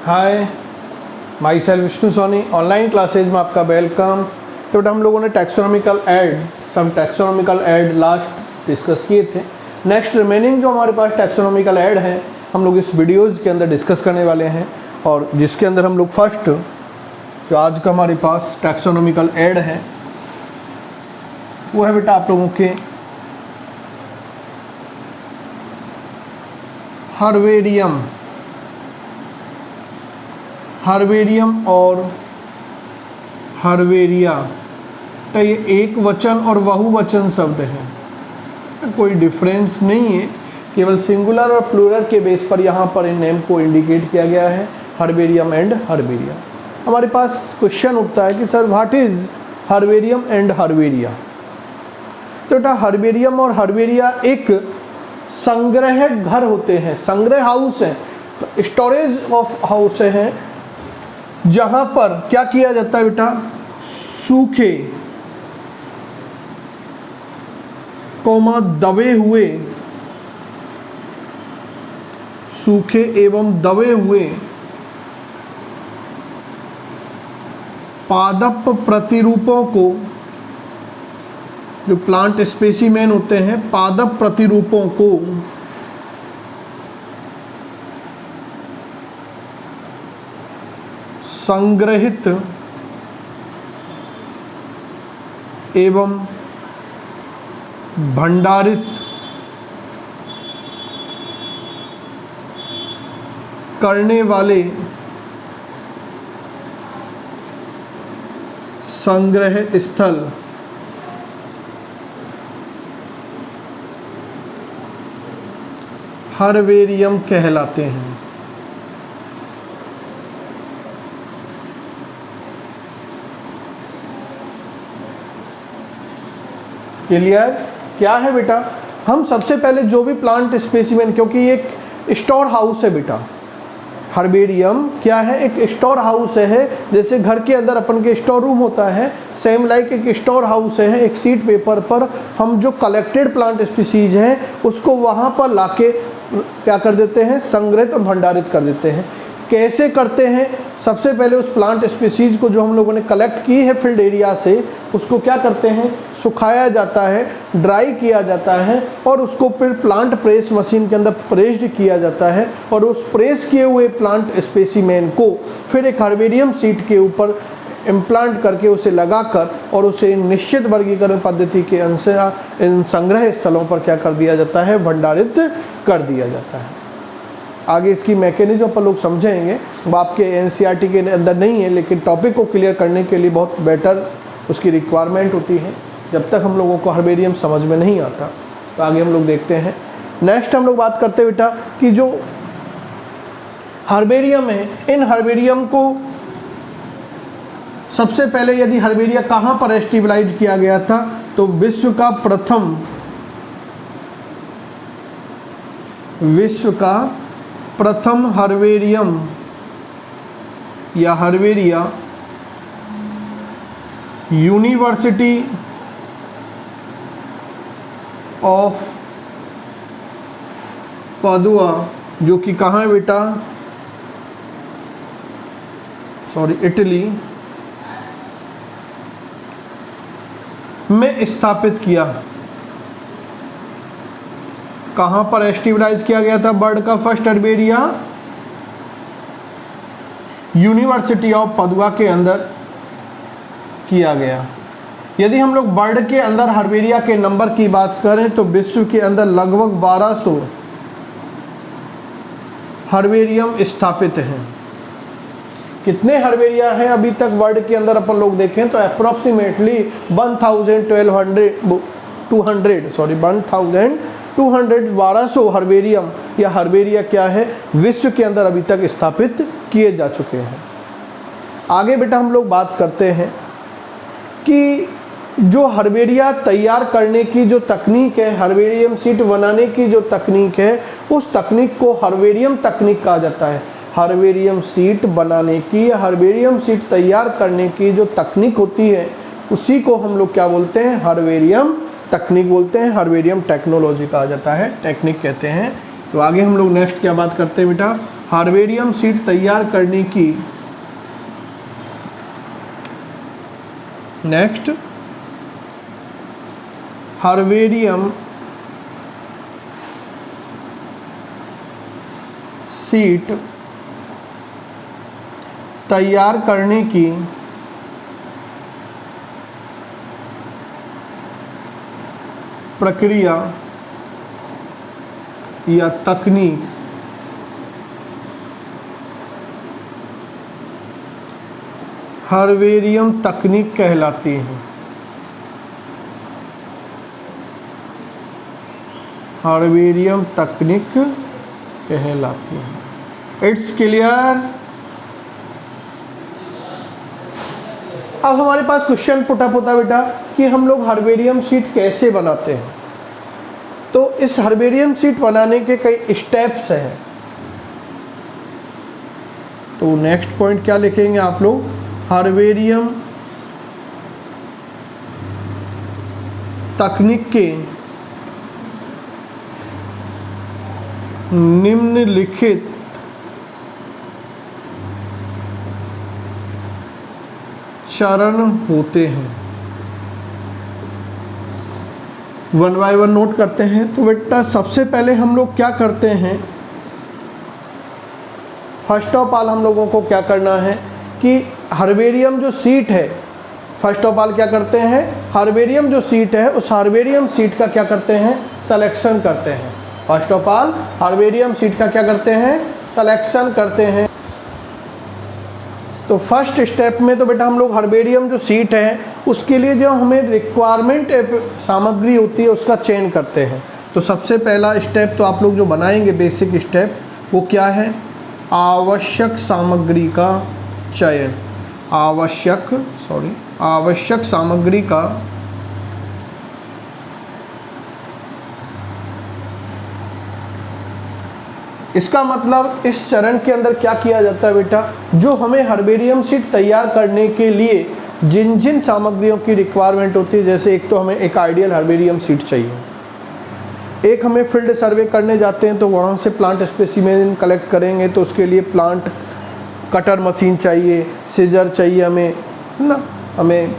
हाय, myself Vishnu Soni. Online classes में आपका welcome. तो बेटा हम लोगों ने टैक्सोनॉमिकल ऐड लास्ट डिस्कस किए थे। नेक्स्ट रिमेनिंग जो हमारे पास टैक्सोनॉमिकल ऐड हैं हम लोग इस वीडियोज़ के अंदर डिस्कस करने वाले हैं, और जिसके अंदर हम लोग फर्स्ट जो आज का हमारे पास टैक्सोनॉमिकल ऐड है वो है बेटा आप लोगों के हर्बेरियम और हर्बेरिया। तो ये एक वचन और बहुवचन शब्द हैं, कोई डिफरेंस नहीं है, केवल सिंगुलर और प्लूरल के बेस पर यहाँ पर इन नेम को इंडिकेट किया गया है, हर्बेरियम एंड हर्बेरिया। हमारे पास क्वेश्चन उठता है कि sir what is herbarium and herbaria. तो बेटा हर्बेरियम और हर्बेरिया एक संग्रह घर होते हैं, संग्रह हाउस है, तो स्टोरेज ऑफ हाउस हैं, जहां पर क्या किया जाता है बेटा, सूखे कोमा दबे हुए, सूखे एवं दबे हुए पादप प्रतिरूपों को, जो प्लांट स्पेसिमेन होते हैं, पादप प्रतिरूपों को संग्रहित एवं भंडारित करने वाले संग्रह स्थल हर्बेरियम कहलाते हैं। क्लियर? क्या है बेटा, हम सबसे पहले जो भी प्लांट स्पेसिमेन, क्योंकि ये एक स्टोर हाउस है बेटा, हर्बेरियम क्या है, एक स्टोर हाउस है। जैसे घर के अंदर अपन के स्टोर रूम होता है, सेम लाइक एक स्टोर हाउस है। एक सीट पेपर पर हम जो कलेक्टेड प्लांट स्पीसीज हैं उसको वहाँ पर लाके क्या कर देते हैं, संग्रहित और भंडारित कर देते हैं। कैसे करते हैं, सबसे पहले उस प्लांट स्पीसीज को जो हम लोगों ने कलेक्ट की है फील्ड एरिया से, उसको क्या करते हैं, सुखाया जाता है, ड्राई किया जाता है, और उसको फिर प्लांट प्रेस मशीन के अंदर प्रेस्ड किया जाता है, और उस प्रेस किए हुए प्लांट स्पेसिमेन को फिर एक हर्बेरियम सीट के ऊपर इम्प्लांट करके उसे लगाकर और उसे निश्चित वर्गीकरण पद्धति के अनुसार इन संग्रह स्थलों पर क्या कर दिया जाता है, भंडारित कर दिया जाता है। आगे इसकी मैकेनिज्म पर लोग समझेंगे, वो आपके एनसीईआरटी के अंदर नहीं है, लेकिन टॉपिक को क्लियर करने के लिए बहुत बेटर उसकी रिक्वायरमेंट होती है। जब तक हम लोगों को हर्बेरियम समझ में नहीं आता तो आगे हम लोग देखते हैं। नेक्स्ट हम लोग बात करते हैं बेटा कि जो हर्बेरियम है, इन हर्बेरियम को सबसे पहले यदि हर्बेरिया कहाँ पर स्टेबलाइज किया गया था, तो विश्व का प्रथम हर्बेरियम या हर्बेरिया यूनिवर्सिटी ऑफ पादुआ, जो कि कहाँ है बेटा, इटली में स्थापित किया। कहाँ पर स्टेबलाइज किया गया था बर्ड का first herbaria, university of Padua के अंदर किया गया। यदि हम लोग बर्ड के अंदर हर्बेरिया के नंबर की बात करें तो विश्व के अंदर लगभग 1200 हर्बेरियम स्थापित हैं। कितने हर्बेरिया हैं अभी तक वर्ल्ड के अंदर अपन लोग देखें तो अप्रोक्सीमेटली 1200 हर्बेरियम या हर्बेरिया क्या है, विश्व के अंदर अभी तक स्थापित किए जा चुके हैं। आगे बेटा हम लोग बात करते हैं कि जो हर्बेरिया तैयार करने की जो तकनीक है, हर्बेरियम सीट बनाने की जो तकनीक है, उस तकनीक को हर्बेरियम तकनीक कहा जाता है। हर्बेरियम सीट बनाने की, हर्बेरियम सीट तैयार करने की जो तकनीक होती है उसी को हम लोग क्या बोलते हैं, हर्बेरियम तकनीक बोलते हैं, हर्बेरियम टेक्नोलॉजी कहा जाता है, टेक्निक कहते हैं। तो आगे हम लोग नेक्स्ट क्या बात करते हैं बेटा, हर्बेरियम सीट तैयार करने की नेक्स्ट हर्बेरियम सीट तैयार करने की प्रक्रिया या तकनीक हर्बेरियम तकनीक कहलाती है। हर्बेरियम तकनीक कहलाती है। It's clear. अब हमारे पास क्वेश्चन पुटअप होता है बेटा कि हम लोग हर्बेरियम सीट कैसे बनाते हैं। तो इस हर्बेरियम सीट बनाने के कई स्टेप्स हैं। तो नेक्स्ट पॉइंट क्या लिखेंगे आप लोग, हर्बेरियम तकनीक के निम्नलिखित चरण होते हैं। वन बाय वन नोट करते हैं। तो बेटा सबसे पहले हम लोग क्या करते हैं, फर्स्ट ऑफ ऑल हम लोगों को क्या करना है कि हर्बेरियम जो सीट है, फर्स्ट ऑफ ऑल क्या करते हैं, हर्बेरियम जो सीट है उस हर्बेरियम सीट का क्या करते हैं, सिलेक्शन करते हैं। First of all herbarium seat का क्या करते हैं, सिलेक्शन करते हैं। तो फर्स्ट स्टेप में तो बेटा हम लोग हर्बेरियम जो सीट है उसके लिए जो हमें रिक्वायरमेंट सामग्री होती है उसका चयन करते हैं। तो सबसे पहला स्टेप तो आप लोग जो बनाएंगे बेसिक स्टेप वो क्या है, आवश्यक सामग्री का चयन। आवश्यक सामग्री का इसका मतलब इस चरण के अंदर क्या किया जाता है बेटा, जो हमें हर्बेरियम सीट तैयार करने के लिए जिन जिन सामग्रियों की रिक्वायरमेंट होती है, जैसे एक तो हमें एक आइडियल हर्बेरियम सीट चाहिए, एक हमें फील्ड सर्वे करने जाते हैं तो वहाँ से प्लांट स्पेसिमेन कलेक्ट करेंगे तो उसके लिए प्लांट कटर मशीन चाहिए, सीजर चाहिए हमें ना, हमें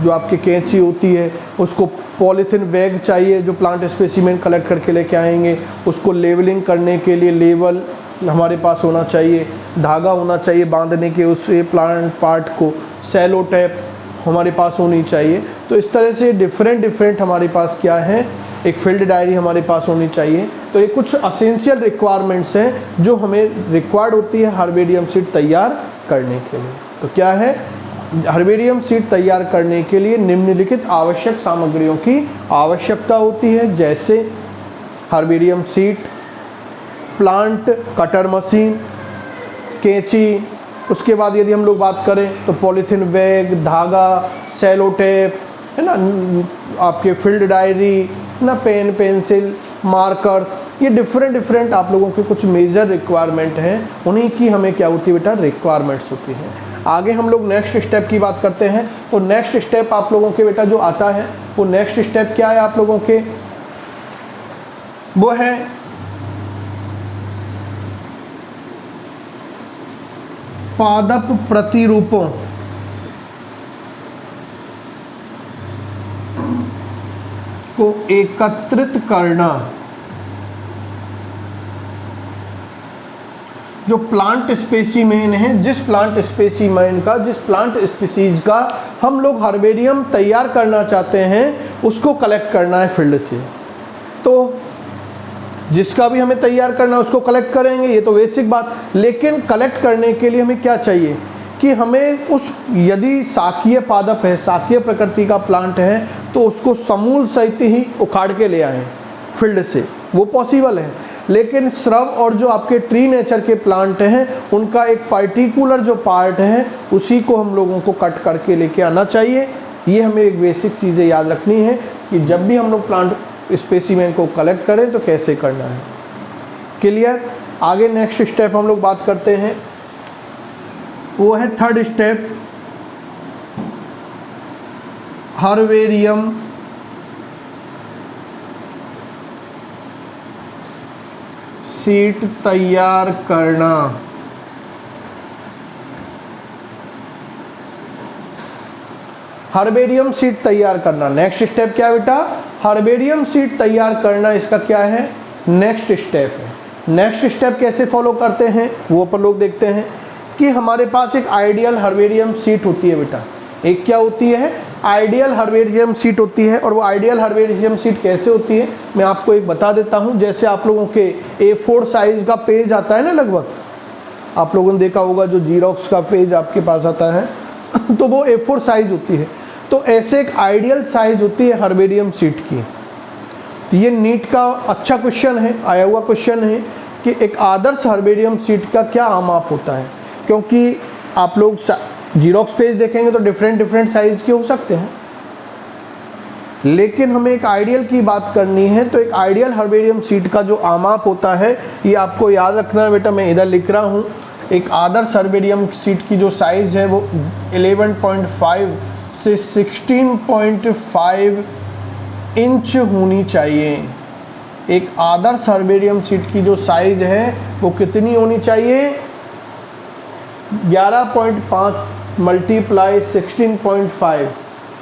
जो आपकी कैंची होती है उसको पॉलीथिन बैग चाहिए जो प्लांट स्पेसिमेन कलेक्ट करके लेके आएंगे, उसको लेवलिंग करने के लिए लेवल हमारे पास होना चाहिए, धागा होना चाहिए बांधने के उस प्लांट पार्ट को, सेलो टेप हमारे पास होनी चाहिए। तो इस तरह से डिफरेंट हमारे पास क्या है, एक फील्ड डायरी हमारे पास होनी चाहिए। तो ये कुछ असेंशियल रिक्वायरमेंट्स हैं जो हमें रिक्वायर्ड होती है हर्बेरियम सीट तैयार करने के लिए। तो क्या है, हर्बेरियम सीट तैयार करने के लिए निम्नलिखित आवश्यक सामग्रियों की आवश्यकता होती है, जैसे herbarium seat, plant cutter machine, कैंची, उसके बाद यदि हम लोग बात करें तो पॉलीथिन बैग, धागा, सेलो टेप है ना, आपके फील्ड डायरी ना, पेन पेंसिल, मार्कर्स, ये डिफरेंट आप लोगों के कुछ मेजर रिक्वायरमेंट हैं, उन्हीं की हमें क्या होती है बेटा, रिक्वायरमेंट्स होती हैं। आगे हम लोग नेक्स्ट स्टेप की बात करते हैं। तो नेक्स्ट स्टेप आप लोगों के बेटा जो आता है वो नेक्स्ट स्टेप क्या है आप लोगों के, वो है पादप प्रतिरूपों को एकत्रित करना। जो प्लांट स्पेसिमेन है, जिस प्लांट स्पेसिमेन का, जिस प्लांट स्पीसीज का हम लोग हर्बेरियम तैयार करना चाहते हैं उसको कलेक्ट करना है फील्ड से। तो जिसका भी हमें तैयार करना है उसको कलेक्ट करेंगे, ये तो बेसिक बात। लेकिन कलेक्ट करने के लिए हमें क्या चाहिए कि हमें उस, यदि शाकीय पादप है, शाकीय प्रकृति का प्लांट है तो उसको समूल सहित ही उखाड़ के ले आएँ फील्ड से, वो पॉसिबल है। लेकिन श्रब और जो आपके ट्री नेचर के प्लांट हैं उनका एक पर्टिकुलर जो पार्ट है उसी को हम लोगों को कट करके लेके आना चाहिए। ये हमें एक बेसिक चीज़ें याद रखनी है कि जब भी हम लोग प्लांट स्पेसिमेन को कलेक्ट करें तो कैसे करना है। क्लियर। आगे नेक्स्ट स्टेप हम लोग बात करते हैं, वो है थर्ड स्टेप, हर्बेरियम सीट तैयार करना। हर्बेरियम शीट तैयार करना। नेक्स्ट स्टेप क्या है बेटा? हर्बेरियम शीट तैयार करना इसका क्या है? नेक्स्ट स्टेप है। नेक्स्ट स्टेप कैसे फॉलो करते हैं वो अपन लोग देखते हैं कि हमारे पास एक आइडियल हर्बेरियम शीट होती है बेटा। एक क्या होती है? आइडियल हर्बेरियम शीट होती है। और वो आइडियल हर्बेरियम शीट कैसे होती है मैं आपको एक बता देता हूँ। जैसे आप लोगों के A4 साइज का पेज आता है ना, लगभग आप लोगों ने देखा होगा जो जीरोक्स का पेज आपके पास आता है तो वो A4 साइज होती है। तो ऐसे एक आइडियल साइज होती है हर्बेरियम शीट की। तो ये नीट का अच्छा क्वेश्चन है, आया हुआ क्वेश्चन है कि एक आदर्श हर्बेरियम शीट का क्या माप होता है। क्योंकि आप लोग जीरोक्स पेज देखेंगे तो डिफरेंट साइज के हो सकते हैं, लेकिन हमें एक आइडियल की बात करनी है। तो एक आइडियल हर्बेरियम शीट का जो आमाप होता है ये आपको याद रखना है बेटा। मैं इधर लिख रहा हूँ, एक आदर्श हर्बेरियम शीट की जो साइज़ है वो 11.5 से 16.5 इंच होनी चाहिए। एक आदर्श हर्बेरियम शीट की जो साइज़ है वो कितनी होनी चाहिए? 11.5 मल्टीप्लाई 16.5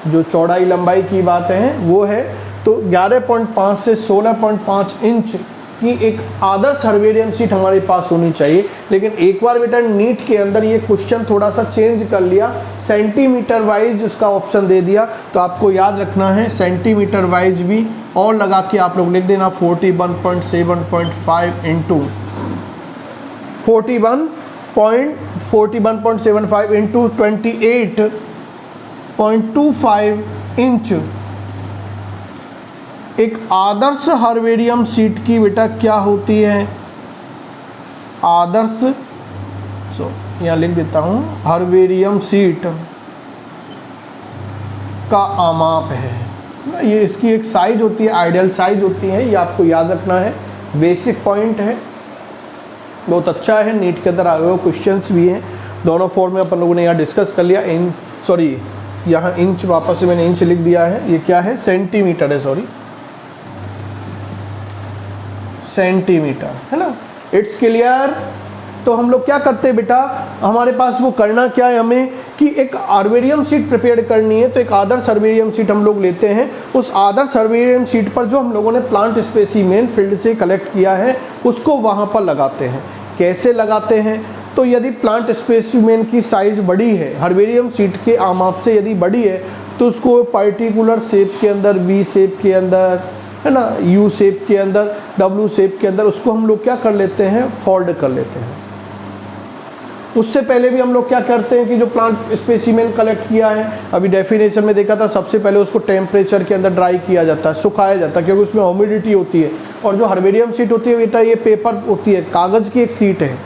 जो चौड़ाई लंबाई की बात है वो है। तो 11.5 से 16.5 इंच की एक आदर्श हर्बेरियम शीट हमारे पास होनी चाहिए। लेकिन एक बार बेटा नीट के अंदर ये क्वेश्चन थोड़ा सा चेंज कर लिया, सेंटीमीटर वाइज उसका ऑप्शन दे दिया। तो आपको याद रखना है सेंटीमीटर वाइज भी और लगा के आप लोग लिख देना 41.75 इंटू 41.75 इंटू 28.25 इंच। एक आदर्श हर्बेरियम शीट की बेटा क्या होती है? आदर्श यहाँ लिख देता हूँ, हर्बेरियम शीट का आमाप है ना, ये इसकी एक साइज होती है, आइडियल साइज होती है। ये आपको याद रखना है, बेसिक पॉइंट है, बहुत अच्छा है। नीट के अंदर आए हुए क्वेश्चंस भी हैं, दोनों फॉर्म में अपन लोगों ने यहाँ डिस्कस कर लिया। यहाँ इंच वापस से मैंने इंच लिख दिया है, ये क्या है? सेंटीमीटर है, सेंटीमीटर है ना। It's clear. तो हम लोग क्या करते हैं बेटा, हमारे पास वो करना क्या है हमें कि एक हर्बेरियम शीट प्रिपेयर करनी है। तो एक आदर्श हर्बेरियम शीट हम लोग लेते हैं। उस आदर्श हर्बेरियम शीट पर जो हम लोगों ने प्लांट स्पेसिमेन फील्ड से कलेक्ट किया है उसको वहाँ पर लगाते हैं। कैसे लगाते हैं? तो यदि प्लांट स्पेसिमेन की साइज़ बड़ी है, हर्बेरियम शीट के आमाप से यदि बड़ी है, तो उसको पर्टिकुलर शेप के अंदर, वी शेप के अंदर है ना, यू शेप के अंदर, डब्ल्यू शेप के अंदर उसको हम लोग क्या कर लेते हैं? फोल्ड कर लेते हैं। उससे पहले भी हम लोग क्या करते हैं कि जो प्लांट स्पेसिमेन कलेक्ट किया है, अभी डेफिनेशन में देखा था, सबसे पहले उसको टेम्परेचर के अंदर ड्राई किया जाता है, सुखाया जाता है, क्योंकि उसमें ह्यूमिडिटी होती है। और जो हर्बेरियम शीट होती है बेटा, ये पेपर होती है, कागज़ की एक शीट है,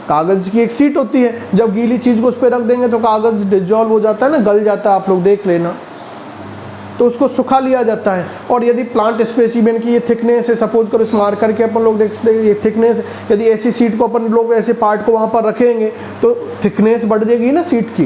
कागज़ की एक शीट होती है। जब गीली चीज़ को उस पर रख देंगे तो कागज़ डिजॉल्व हो जाता है ना, गल जाता है, आप लोग देख लेना। तो उसको सुखा लिया जाता है। और यदि प्लांट स्पेसिमेन की ये थिकनेस है, सपोज करो इस मार्कर के अपन लोग देखते हैं ये थिकनेस है, यदि ऐसी सीट को अपन लोग ऐसे पार्ट को वहाँ पर रखेंगे तो थिकनेस बढ़ जाएगी ना सीट की।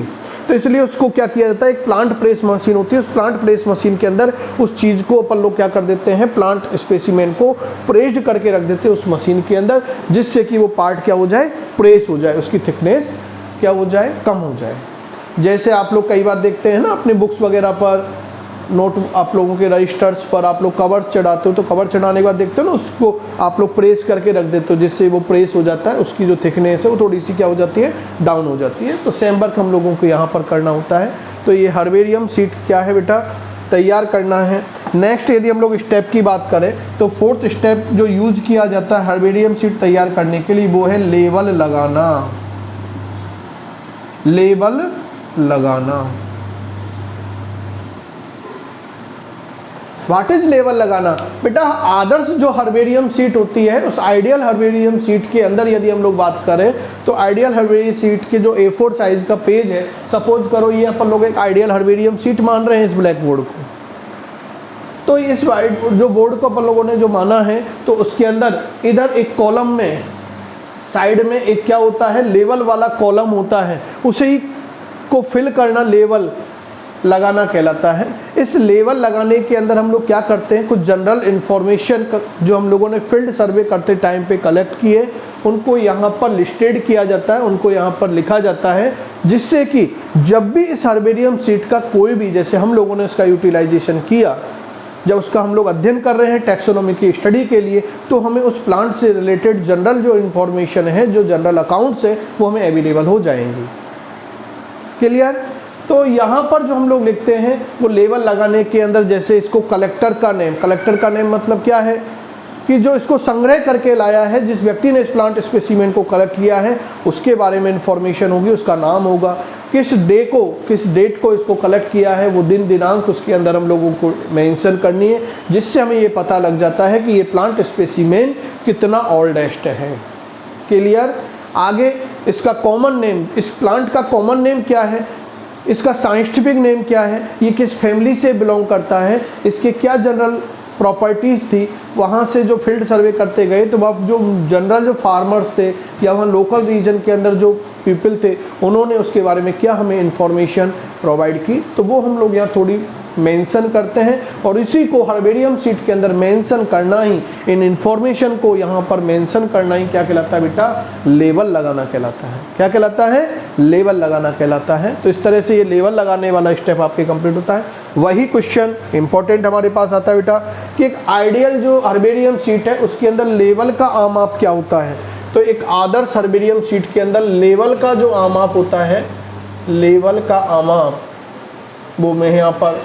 तो इसलिए उसको क्या किया जाता है, एक प्लांट प्रेस मशीन होती है, उस प्लांट प्रेस मशीन के अंदर उस चीज़ को अपन लोग क्या कर देते हैं, प्लांट स्पेसिमेन को प्रेस्ड करके रख देते हैं उस मशीन के अंदर, जिससे कि वो पार्ट क्या हो जाए, प्रेस हो जाए, उसकी थिकनेस क्या हो जाए, कम हो जाए। जैसे आप लोग कई बार देखते हैं ना अपने बुक्स वगैरह पर, नोट आप लोगों के रजिस्टर्स पर आप लोग कवर्स चढ़ाते हो, तो कवर चढ़ाने के बाद देखते हो ना, उसको आप लोग प्रेस करके रख देते हो, जिससे वो प्रेस हो जाता है, उसकी जो थिकनेस है वो थोड़ी सी क्या हो जाती है, डाउन हो जाती है। तो सेम वर्क हम लोगों को यहाँ पर करना होता है। तो ये हर्बेरियम शीट क्या है बेटा, तैयार करना है। नेक्स्ट यदि हम लोग स्टेप की बात करें तो फोर्थ स्टेप जो यूज़ किया जाता है हर्बेरियम शीट तैयार करने के लिए, वो है लेबल लगाना। लेबल लगाना, व्हाट इज लेबल लगाना बेटा? आदर्श जो हर्बेरियम शीट होती है, उस आइडियल हर्बेरियम शीट के अंदर यदि हम लोग बात करें तो आइडियल हर्बेरियम शीट के जो A4 साइज का पेज है, सपोज करो ये अपन लोग एक आइडियल हर्बेरियम शीट मान रहे हैं इस ब्लैक बोर्ड को। तो इस वाइट जो बोर्ड को अपन लोगों ने जो माना है, तो उसके अंदर इधर एक कॉलम में साइड में एक क्या होता है, लेवल वाला कॉलम होता है, उसे ही को फिल करना लेवल लगाना कहलाता है। इस लेवल लगाने के अंदर हम लोग क्या करते हैं, कुछ जनरल इन्फॉर्मेशन जो हम लोगों ने फील्ड सर्वे करते टाइम पे कलेक्ट किए उनको यहाँ पर लिस्टेड किया जाता है, उनको यहाँ पर लिखा जाता है, जिससे कि जब भी इस हर्बेरियम सीट का कोई भी, जैसे हम लोगों ने इसका यूटिलाइजेशन किया, जब उसका हम लोग अध्ययन कर रहे हैं टैक्सोनॉमी की स्टडी के लिए, तो हमें उस प्लांट से रिलेटेड जनरल जो इन्फॉर्मेशन है, जो जनरल अकाउंट्स है, वो हमें अवेलेबल हो जाएंगी। क्लियर? तो यहाँ पर जो हम लोग लिखते हैं वो लेवल लगाने के अंदर, जैसे इसको कलेक्टर का नेम मतलब क्या है कि जो इसको संग्रह करके लाया है, जिस व्यक्ति ने इस प्लांट स्पेसिमेन को कलेक्ट किया है उसके बारे में इंफॉर्मेशन होगी, उसका नाम होगा, किस डेट को इसको कलेक्ट किया है, वो दिन दिनांक उसके अंदर हम लोगों को मेंशन करनी है, जिससे हमें ये पता लग जाता है कि ये प्लांट स्पेसिमेन कितना ओल्डेस्ट है। क्लियर? आगे इसका कॉमन नेम, इस प्लांट का कॉमन नेम क्या है, इसका साइंटिफिक नेम क्या है, ये किस फैमिली से बिलोंग करता है, इसके क्या जनरल प्रॉपर्टीज़ थी, वहाँ से जो फील्ड सर्वे करते गए तो वह जो जनरल जो फार्मर्स थे या वहाँ लोकल रीजन के अंदर जो पीपल थे उन्होंने उसके बारे में क्या हमें इंफॉर्मेशन प्रोवाइड की, तो वो हम लोग यहाँ थोड़ी मेंशन करते हैं। और इसी को हर्बेरियम सीट के अंदर मेंशन करना ही, इन इंफॉर्मेशन को यहाँ पर मेंशन करना ही क्या कहलाता है बेटा, लेवल लगाना कहलाता है। क्या कहलाता है? लेवल लगाना कहलाता है। तो इस तरह से ये लेवल लगाने वाला स्टेप आपके कंप्लीट होता है। वही क्वेश्चन इंपॉर्टेंट हमारे पास आता है बेटा कि एक आइडियल जो हर्बेरियम सीट है उसके अंदर लेवल का आमाप क्या होता है। तो एक आदर्श हर्बेरियम सीट के अंदर लेवल का जो आमाप होता है, लेवल का आमाप वो मैं यहाँ पर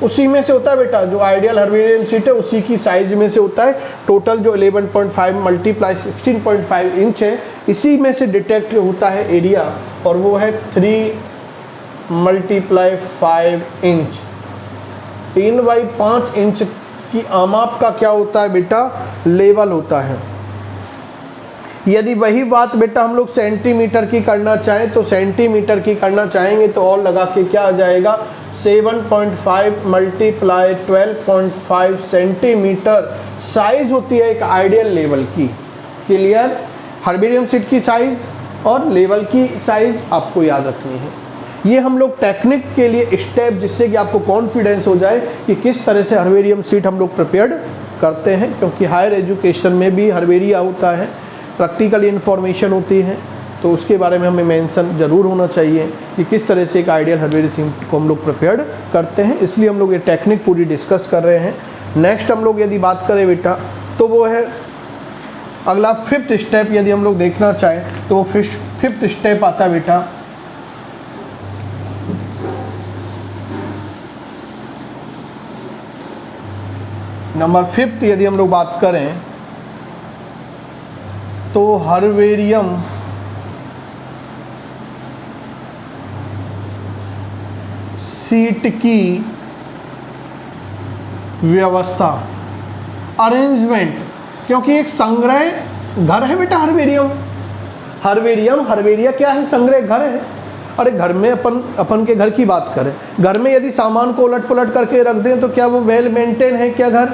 उसी में से होता है बेटा, जो आइडियल हर्बेरियम सीट है उसी की साइज में से होता है। टोटल जो 11.5 मल्टीप्लाई 16.5 इंच है, इसी में से डिटेक्ट होता है एरिया, और वो है 3 मल्टीप्लाई 5 इंच। 3/5 इंच की आमाप का क्या होता है बेटा, लेवल होता है। यदि वही बात बेटा हम लोग सेंटीमीटर की करना चाहें तो सेंटीमीटर की करना चाहेंगे तो और लगा के क्या आ जाएगा, 7.5 मल्टीप्लाई 12.5 सेंटीमीटर साइज होती है एक आइडियल लेवल की। क्लियर? हर्बेरियम सीट की साइज और लेवल की साइज आपको याद रखनी है। ये हम लोग टेक्निक के लिए स्टेप, जिससे कि आपको कॉन्फिडेंस हो जाए कि किस तरह से हर्बेरियम सीट हम लोग प्रिपेयर्ड करते हैं, क्योंकि हायर एजुकेशन में भी हर्बेरिया होता है, प्रैक्टिकल इन्फॉर्मेशन होती है, तो उसके बारे में हमें मेंशन ज़रूर होना चाहिए कि किस तरह से एक आइडियल हर्बेरियम सीट को हम लोग प्रिपेयर्ड करते हैं। इसलिए हम लोग ये टेक्निक पूरी डिस्कस कर रहे हैं। नेक्स्ट हम लोग यदि बात करें बेटा तो वो है अगला 5th स्टेप। यदि हम लोग देखना चाहें तो वो 5th स्टेप आता है बेटा नंबर 5th। यदि हम लोग बात करें तो हर्बेरियम सीट की व्यवस्था, अरेंजमेंट, क्योंकि एक संग्रह घर है बेटा हर्बेरिया क्या है, संग्रह घर है। अरे घर में अपन के घर की बात करें, घर में यदि सामान को उलट पुलट करके रख दें तो क्या वो वेल मेंटेन है क्या घर?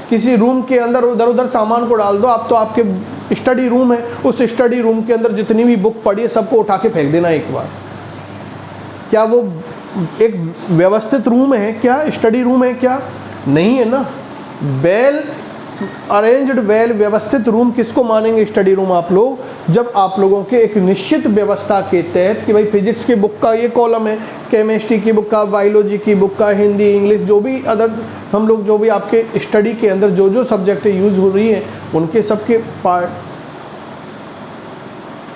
किसी रूम के अंदर उधर उधर सामान को डाल दो, आप तो आपके स्टडी रूम है, उस स्टडी रूम के अंदर जितनी भी बुक पड़ी है सबको उठा के फेंक देना एक बार। क्या वो एक व्यवस्थित रूम है क्या, स्टडी रूम है क्या? नहीं है ना। वेल अरेंज्ड, वेल व्यवस्थित रूम किसको मानेंगे स्टडी रूम आप लोग, जब आप लोगों के एक निश्चित व्यवस्था के तहत कि भाई फिजिक्स की बुक का ये कॉलम है, केमिस्ट्री की बुक का, बायोलॉजी की बुक का, हिंदी इंग्लिश जो भी अदर हम लोग जो भी आपके स्टडी के अंदर जो जो सब्जेक्ट यूज़ हो रही हैं उनके सबके पार्ट,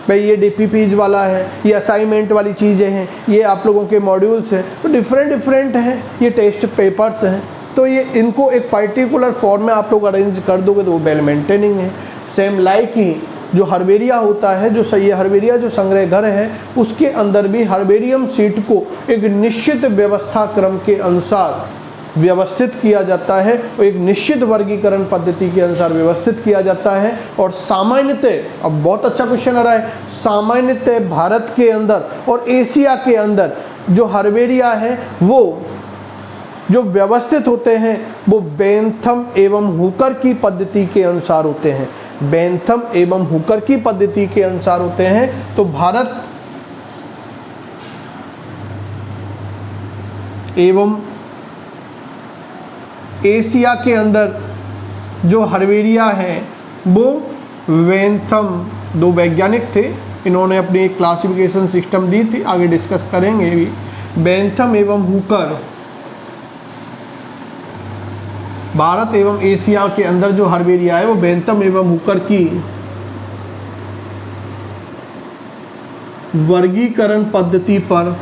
भाई ये DPPs वाला है, ये असाइनमेंट वाली चीज़ें हैं, ये आप लोगों के मॉड्यूल्स हैं, तो डिफरेंट हैं, ये टेस्ट पेपर्स हैं, तो ये इनको एक पर्टिकुलर फॉर्म में आप लोग अरेंज कर दोगे तो वो वेल मेंटेनिंग है। सेम लाइक ही जो हर्बेरिया होता है, जो सही हर्बेरिया जो संग्रह घर है, उसके अंदर भी हर्बेरियम सीट को एक निश्चित व्यवस्था क्रम के अनुसार व्यवस्थित किया जाता है और एक निश्चित वर्गीकरण पद्धति के अनुसार व्यवस्थित किया जाता है। और सामान्यतः, अब बहुत अच्छा क्वेश्चन आ रहा है, सामान्यतः भारत के अंदर और एशिया के अंदर जो हर्बेरिया है वो जो व्यवस्थित होते हैं वो बेंथम एवं हुकर की पद्धति के अनुसार होते हैं। बेंथम एवं हुकर की पद्धति के अनुसार होते हैं। तो भारत एवं एशिया के अंदर जो हर्बेरिया है वो वेंथम, दो वैज्ञानिक थे, इन्होंने अपनी एक क्लासिफिकेशन सिस्टम दी थी, आगे डिस्कस करेंगे भी। बेंथम एवं हुकर, भारत एवं एशिया के अंदर जो हर्बेरिया है वो बेंथम एवं हुकर की वर्गीकरण पद्धति पर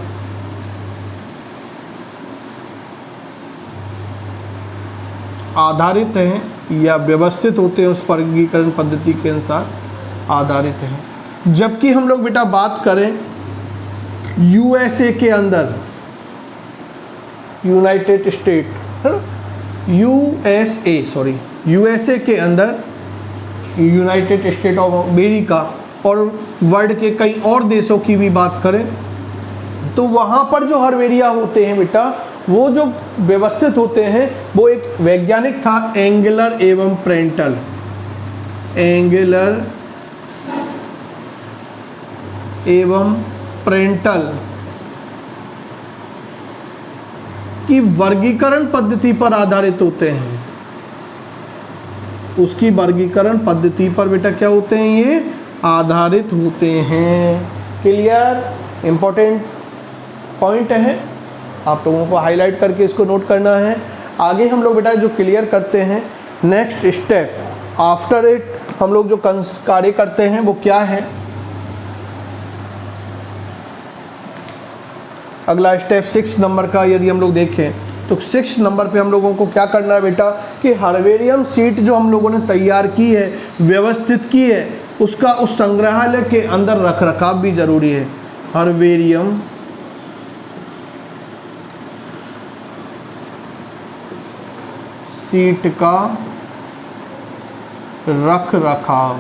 आधारित हैं या व्यवस्थित होते हैं, उस वर्गीकरण पद्धति के अनुसार आधारित हैं। जबकि हम लोग बेटा बात करें यूएसए के अंदर, यूनाइटेड स्टेट है ना, यूएसए के अंदर, यूनाइटेड स्टेट ऑफ अमेरिका और वर्ल्ड के कई और देशों की भी बात करें तो वहाँ पर जो हर्बेरिया होते हैं बेटा, वो जो व्यवस्थित होते हैं, वो एक वैज्ञानिक था एंगलर एवं प्रेंटल, एंगलर एवं प्रेंटल की वर्गीकरण पद्धति पर आधारित होते हैं। उसकी वर्गीकरण पद्धति पर बेटा क्या होते हैं, ये आधारित होते हैं। क्लियर? इंपॉर्टेंट पॉइंट है, आप लोगों को हाईलाइट करके इसको नोट करना है। आगे हम लोग बेटा जो क्लियर करते हैं, नेक्स्ट स्टेप आफ्टर इट हम लोग जो कार्य करते हैं वो क्या है। अगला स्टेप 6 नंबर का यदि हम लोग देखें तो 6 नंबर पे हम लोगों को क्या करना है बेटा कि हर्बेरियम शीट जो हम लोगों ने तैयार की है, व्यवस्थित की है, उसका उस संग्रहालय के अंदर रख रखाव भी जरूरी है। हर्बेरियम शीट का रख रखाव,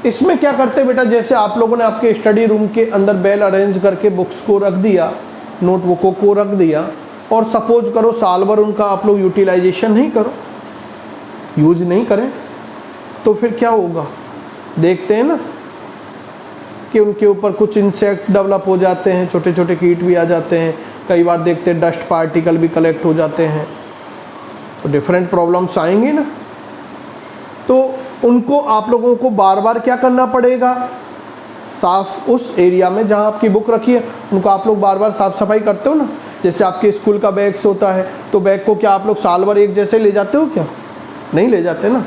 इसमें क्या करते हैं बेटा, जैसे आप लोगों ने आपके स्टडी रूम के अंदर वेल अरेंज करके बुक्स को रख दिया, नोटबुकों को रख दिया, और सपोज करो साल भर उनका आप लोग यूटिलाइजेशन नहीं करो, यूज नहीं करें, तो फिर क्या होगा, देखते हैं ना कि उनके ऊपर कुछ इंसेक्ट डेवलप हो जाते हैं, छोटे छोटे कीट भी आ जाते हैं, कई बार देखते हैं डस्ट पार्टिकल भी कलेक्ट हो जाते हैं, तो डिफरेंट प्रॉब्लम्स आएंगी ना। तो उनको आप लोगों को बार बार क्या करना पड़ेगा, साफ उस एरिया में जहाँ आपकी बुक रखी है उनको आप लोग बार बार साफ सफाई करते हो ना। जैसे आपके स्कूल का बैग्स होता है, तो बैग को क्या आप लोग साल भर एक जैसे ले जाते हो क्या? नहीं ले जाते ना।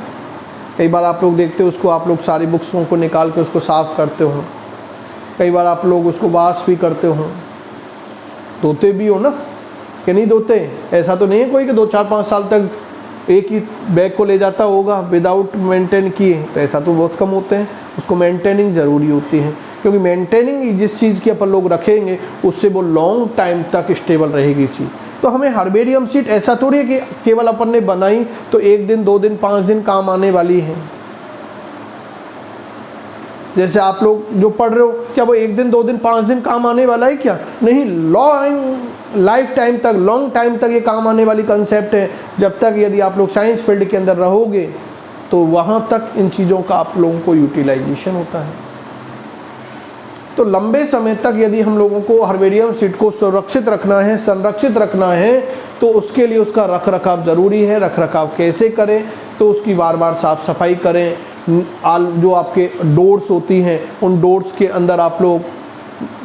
कई बार आप लोग देखते हो उसको, आप लोग सारी बुक्सों को निकाल के उसको साफ़ करते हो, कई बार आप लोग उसको वॉश भी करते हो, धोते भी हो ना कि नहीं धोते? ऐसा तो नहीं है कोई कि 2, 4, 5 साल तक एक ही बैग को ले जाता होगा विदाउट मेंटेन किए, तो ऐसा तो बहुत कम होते हैं। उसको मेंटेनिंग ज़रूरी होती है, क्योंकि मेंटेनिंग जिस चीज़ की अपन लोग रखेंगे उससे वो लॉन्ग टाइम तक स्टेबल रहेगी चीज़। तो हमें हर्बेरियम शीट ऐसा थोड़ी है कि केवल अपन ने बनाई तो 1 दिन 2 दिन 5 दिन काम आने वाली है। जैसे आप लोग जो पढ़ रहे हो, क्या वो 1 दिन 2 दिन 5 दिन काम आने वाला है क्या? नहीं, लॉन्ग लाइफ टाइम तक, लॉन्ग टाइम तक ये काम आने वाली कंसेप्ट है। जब तक यदि आप लोग साइंस फील्ड के अंदर रहोगे तो वहाँ तक इन चीज़ों का आप लोगों को यूटिलाइजेशन होता है। तो लंबे समय तक यदि हम लोगों को हर्बेरियम शीट को सुरक्षित रखना है, संरक्षित रखना है, तो उसके लिए उसका रख रखाव ज़रूरी है। रख रखाव कैसे करें? तो उसकी बार बार साफ़ सफाई करें। जो आपके डोर्स होती हैं, उन डोर्स के अंदर आप लोग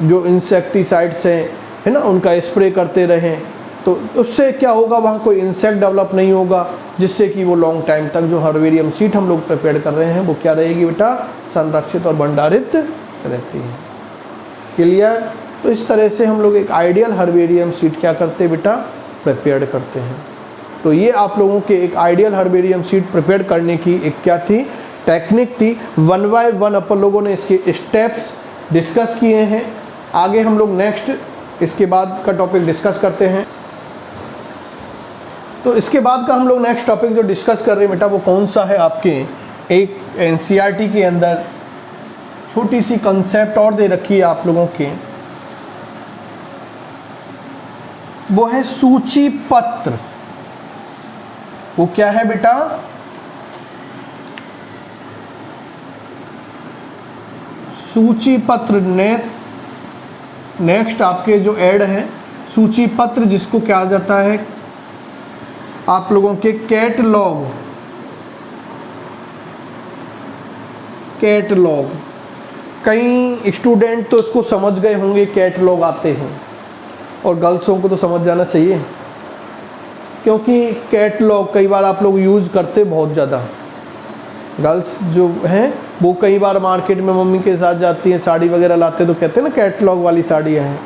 जो इंसेक्टिसाइड्स हैं, है ना, उनका स्प्रे करते रहें। तो उससे क्या होगा, वहाँ कोई इंसेक्ट डेवलप नहीं होगा, जिससे कि वो लॉन्ग टाइम तक जो हर्बेरियम शीट हम लोग प्रिपेयर कर रहे हैं वो क्या रहेगी बेटा, संरक्षित और भंडारित रहती है। क्लियर? तो इस तरह से हम लोग एक आइडियल हर्बेरियम शीट क्या करते हैं बेटा, प्रिपेयर करते हैं। तो ये आप लोगों के एक आइडियल हर्बेरियम शीट प्रिपेयर करने की एक क्या थी, टेक्निक थी। 1 बाय 1 अपन लोगों ने इसके स्टेप्स डिस्कस किए हैं। आगे हम लोग नेक्स्ट इसके बाद का टॉपिक डिस्कस करते हैं। तो इसके बाद का हम लोग नेक्स्ट टॉपिक जो डिस्कस कर रहे हैं बेटा, वो कौन सा है, आपके एक एनसीईआरटी के अंदर छोटी सी कंसेप्ट और दे रखी है आप लोगों के, वो है सूची पत्र। वो क्या है बेटा, सूची पत्र। नेक्स्ट आपके जो ऐड है, सूची पत्र जिसको कहा जाता है आप लोगों के कैटलॉग। कैटलॉग कई स्टूडेंट तो इसको समझ गए होंगे, कैटलॉग आते हैं, और गर्ल्सों को तो समझ जाना चाहिए, क्योंकि कैटलॉग कई बार आप लोग यूज़ करते बहुत ज़्यादा। गर्ल्स जो हैं वो कई बार मार्केट में मम्मी के साथ जाती हैं, साड़ी वगैरह लाते तो कहते हैं ना कैटलॉग वाली साड़ियाँ हैं।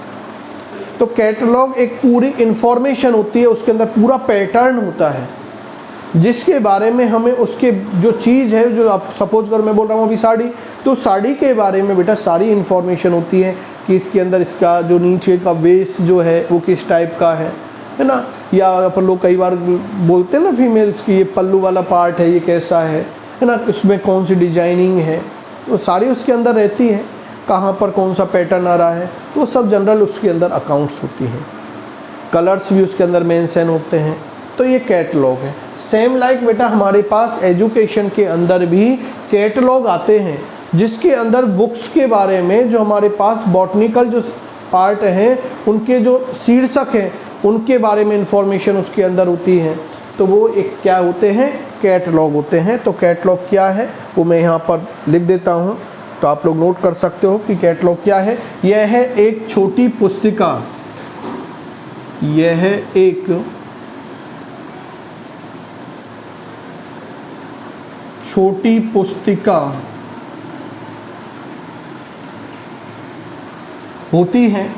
तो कैटलॉग एक पूरी इंफॉर्मेशन होती है, उसके अंदर पूरा पैटर्न होता है जिसके बारे में हमें उसके जो चीज़ है, जो आप सपोज कर मैं बोल रहा हूँ अभी साड़ी, तो साड़ी के बारे में बेटा सारी इन्फॉर्मेशन होती है कि इसके अंदर इसका जो नीचे का वेस्ट जो है वो किस टाइप का है ना। या अपन लोग कई बार बोलते हैं ना फीमेल्स की ये पल्लू वाला पार्ट है, ये कैसा है ना, इसमें कौन सी डिजाइनिंग है, वो सारी उसके अंदर रहती है, कहाँ पर कौन सा पैटर्न आ रहा है, तो सब जनरल उसके अंदर अकाउंट्स होती हैं। कलर्स भी उसके अंदर मेंशन होते हैं। तो ये कैटलॉग है। सेम लाइक बेटा हमारे पास एजुकेशन के अंदर भी कैटलॉग आते हैं जिसके अंदर बुक्स के बारे में, जो हमारे पास बॉटनिकल जो पार्ट हैं उनके जो शीर्षक हैं उनके बारे में इंफॉर्मेशन उसके अंदर होती है, तो वो एक क्या होते हैं, कैटलॉग होते हैं। तो कैटलॉग क्या है वो मैं यहाँ पर लिख देता हूँ, तो आप लोग नोट कर सकते हो कि कैटलॉग क्या है। यह है एक छोटी पुस्तिका, यह एक छोटी पुस्तिका होती है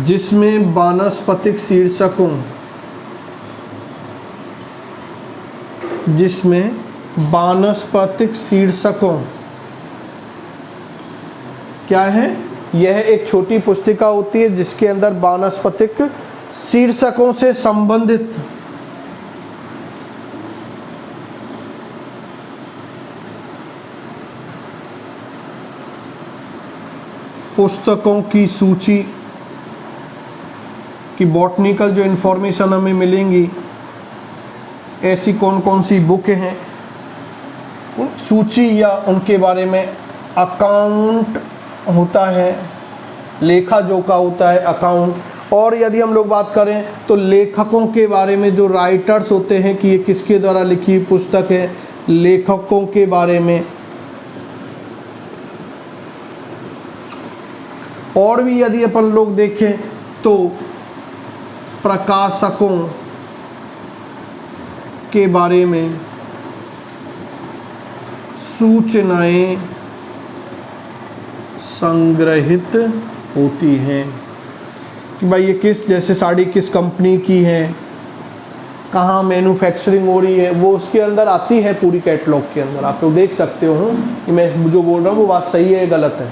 जिसमें वानस्पतिक शीर्षकों क्या है, यह एक छोटी पुस्तिका होती है जिसके अंदर वानस्पतिक शीर्षकों से संबंधित पुस्तकों की सूची की बॉटनिकल जो इन्फॉर्मेशन हमें मिलेंगी, ऐसी कौन कौन सी बुक हैं, सूची या उनके बारे में अकाउंट होता है, लेखा जोखा होता है अकाउंट। और यदि हम लोग बात करें तो लेखकों के बारे में, जो राइटर्स होते हैं कि ये किसके द्वारा लिखी पुस्तक है, लेखकों के बारे में। और भी यदि अपन लोग देखें तो प्रकाशकों के बारे में सूचनाएं संग्रहित होती हैं कि भाई ये किस, जैसे साड़ी किस कंपनी की है, कहाँ मैन्युफैक्चरिंग हो रही है, वो उसके अंदर आती है पूरी कैटलॉग के अंदर। आप लोग देख सकते हो कि मैं जो बोल रहा हूँ वो बात सही है गलत है,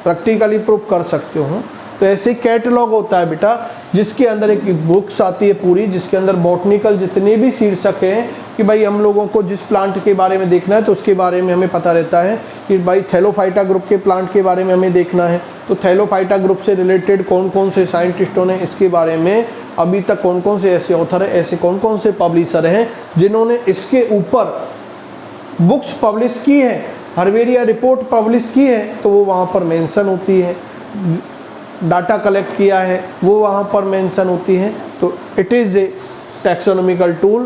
प्रैक्टिकली प्रूफ कर सकते हो। तो ऐसे कैटलॉग होता है बेटा जिसके अंदर एक बुक्स आती है पूरी, जिसके अंदर बॉटनिकल जितने भी शीर्षक हैं कि भाई हम लोगों को जिस प्लांट के बारे में देखना है तो उसके बारे में हमें पता रहता है कि भाई थैलोफाइटा ग्रुप के प्लांट के बारे में हमें देखना है, तो थैलोफाइटा ग्रुप से रिलेटेड कौन कौन से साइंटिस्टों ने इसके बारे में अभी तक कौन कौन से ऐसे ऑथर है, ऐसे कौन कौन से पब्लिशर हैं जिन्होंने इसके ऊपर बुक्स पब्लिश की है, हर्बेरिया रिपोर्ट पब्लिश की है, तो वो वहाँ पर मेंशन होती है। डाटा कलेक्ट किया है वो वहाँ पर मेंशन होती है। तो it is a taxonomical tool,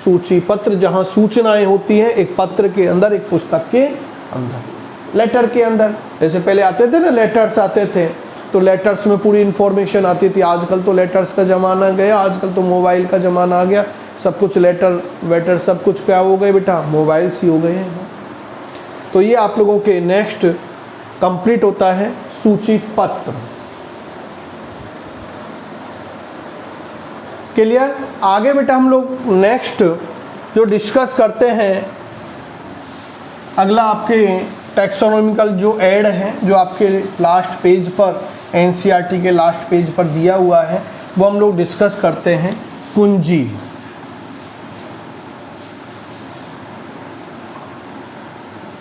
सूची पत्र, जहाँ सूचनाएं होती हैं एक पत्र के अंदर, एक पुस्तक के अंदर। लेटर के अंदर जैसे पहले आते थे ना, लेटर्स आते थे, तो लेटर्स में पूरी इन्फॉर्मेशन आती थी। आजकल तो लेटर्स का ज़माना गया, आजकल तो मोबाइल का ज़माना आ गया, सब कुछ लेटर वेटर सब कुछ क्या हो गए बेटा, मोबाइल्स ही हो गए हैं। तो ये आप लोगों के नेक्स्ट कंप्लीट होता है सूची पत्र। क्लियर? आगे बेटा हम लोग नेक्स्ट जो डिस्कस करते हैं, अगला आपके टैक्सोनॉमिकल जो ऐड है, जो आपके लास्ट पेज पर एनसीईआरटी के लास्ट पेज पर दिया हुआ है, वो हम लोग डिस्कस करते हैं कुंजी।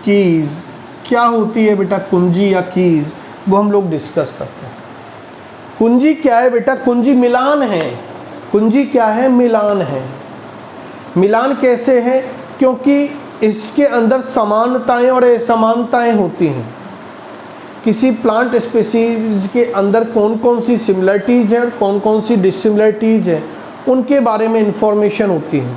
कीज क्या होती है बेटा, कुंजी या कीज, वो हम लोग डिस्कस करते हैं। कुंजी क्या है बेटा, कुंजी मिलान है। कुंजी क्या है, मिलान है। मिलान कैसे है, क्योंकि इसके अंदर समानताएं और असमानताएं होती हैं। किसी प्लांट स्पीसीज के अंदर कौन कौन सी सिमिलरिटीज़ हैं और कौन कौन सी डिसिमिलरिटीज़ हैं, उनके बारे में इंफॉर्मेशन होती है।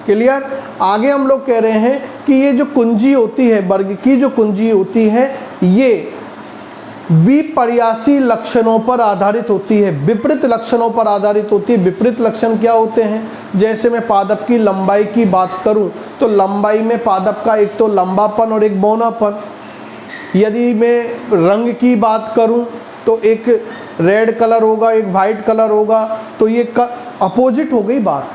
क्लियर। आगे हम लोग कह रहे हैं कि ये जो कुंजी होती है, वर्ग की जो कुंजी होती है, ये विपर्यासी लक्षणों पर आधारित होती है, विपरीत लक्षणों पर आधारित होती है। विपरीत लक्षण क्या होते हैं? जैसे मैं पादप की लंबाई की बात करूं तो लंबाई में पादप का एक तो लंबापन और एक बौनापन। यदि मैं रंग की बात करूं तो एक रेड कलर होगा, एक वाइट कलर होगा, तो ये अपोजिट हो गई बात।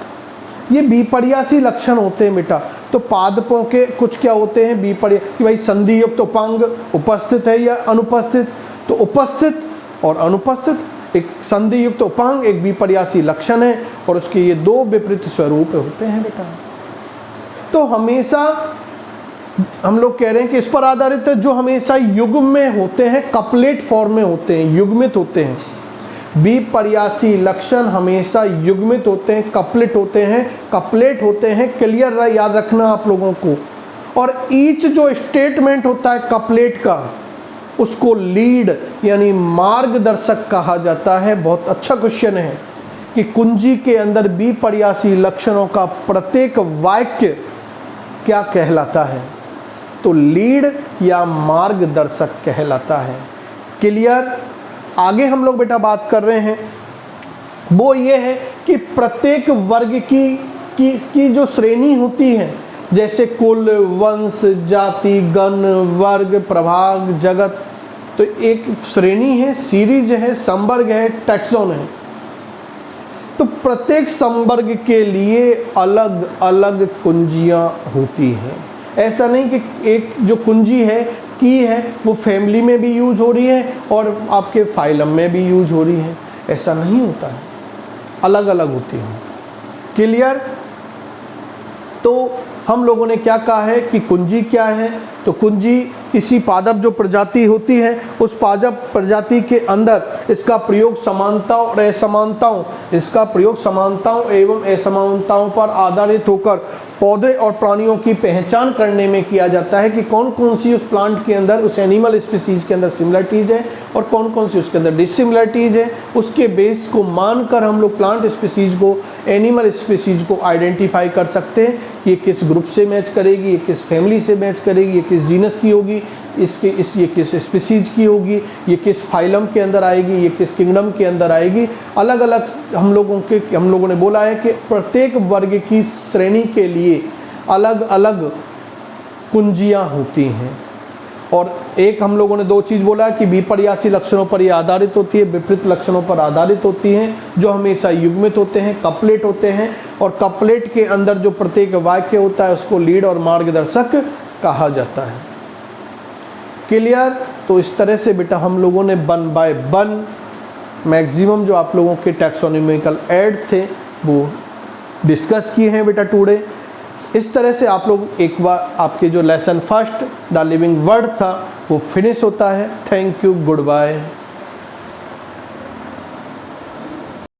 ये विपर्यासी लक्षण होते हैं बेटा। तो पादपों के कुछ क्या होते हैं विपर्य, कि भाई संधि युक्त उपांग उपस्थित है या अनुपस्थित। तो उपस्थित और अनुपस्थित, एक संधि युक्त उपांग एक विपर्यासी लक्षण है और उसके ये दो विपरीत स्वरूप होते हैं बेटा। तो हमेशा हम लोग कह रहे हैं कि इस पर आधारित है, जो हमेशा युग्म में होते हैं, कपलेट फॉर्म में होते हैं, युग्मित होते हैं। विपर्यासी लक्षण हमेशा युग्मित होते हैं, कपलेट होते हैं, कपलेट होते हैं। क्लियर याद रखना आप लोगों को। और ईच जो स्टेटमेंट होता है कपलेट का, उसको लीड यानी मार्गदर्शक कहा जाता है। बहुत अच्छा क्वेश्चन है कि कुंजी के अंदर विपर्यासी लक्षणों का प्रत्येक वाक्य क्या कहलाता है? तो लीड या मार्गदर्शक कहलाता है। क्लियर। आगे हम लोग बेटा बात कर रहे हैं वो ये है कि प्रत्येक वर्ग की जो श्रेणी होती है, जैसे कुल, वंश, जाति, गण, वर्ग, प्रभाग, जगत, तो एक श्रेणी है, सीरीज है, संवर्ग है, टैक्सोन है। तो प्रत्येक संवर्ग के लिए अलग अलग कुंजियां होती हैं। ऐसा नहीं कि एक जो कुंजी है की है वो फैमिली में भी यूज हो रही है और आपके फाइलम में भी यूज हो रही है, ऐसा नहीं होता है, अलग अलग होती है। क्लियर। तो हम लोगों ने क्या कहा है कि कुंजी क्या है? तो कुंजी किसी पादप जो प्रजाति होती है, उस पादप प्रजाति के अंदर इसका प्रयोग समानताओं और असमानताओं, इसका प्रयोग समानताओं एवं असमानताओं पर आधारित होकर पौधे और प्राणियों की पहचान करने में किया जाता है कि कौन कौन सी उस प्लांट के अंदर, उस एनिमल स्पीसीज के अंदर सिमिलरिटीज है और कौन कौन सी उसके अंदर डिसिमिलरिटीज है। उसके बेस को मानकर हम लोग प्लांट स्पीसीज को, एनिमल स्पीसीज को आइडेंटिफाई कर सकते हैं। ये किस ग्रुप से मैच करेगी, ये किस फैमिली से मैच करेगी, ये किस जीनस की होगी, ये किस स्पीसीज की होगी, ये किस फाइलम के अंदर आएगी, ये किस किंगडम के अंदर आएगी। अलग अलग हम लोगों ने बोला है कि प्रत्येक वर्ग की श्रेणी के लिए अलग अलग कुंजियां होती हैं। और एक हम लोगों ने दो चीज़ बोला कि विपर्यासी लक्षणों पर ये आधारित होती है, विपरीत लक्षणों पर आधारित होती हैं, जो हमेशा युग्मित होते हैं, कपलेट होते हैं। और कपलेट के अंदर जो प्रत्येक वाक्य होता है उसको लीड और मार्गदर्शक कहा जाता है। क्लियर। तो इस तरह से बेटा हम लोगों ने 1 बाय 1 मैक्सिमम जो आप लोगों के टैक्सोनॉमिकल ऐड थे वो डिस्कस किए हैं बेटा टुडे। इस तरह से आप लोग एक बार आपके जो lesson first the living word था वो फिनिश होता है। Thank you, good bye.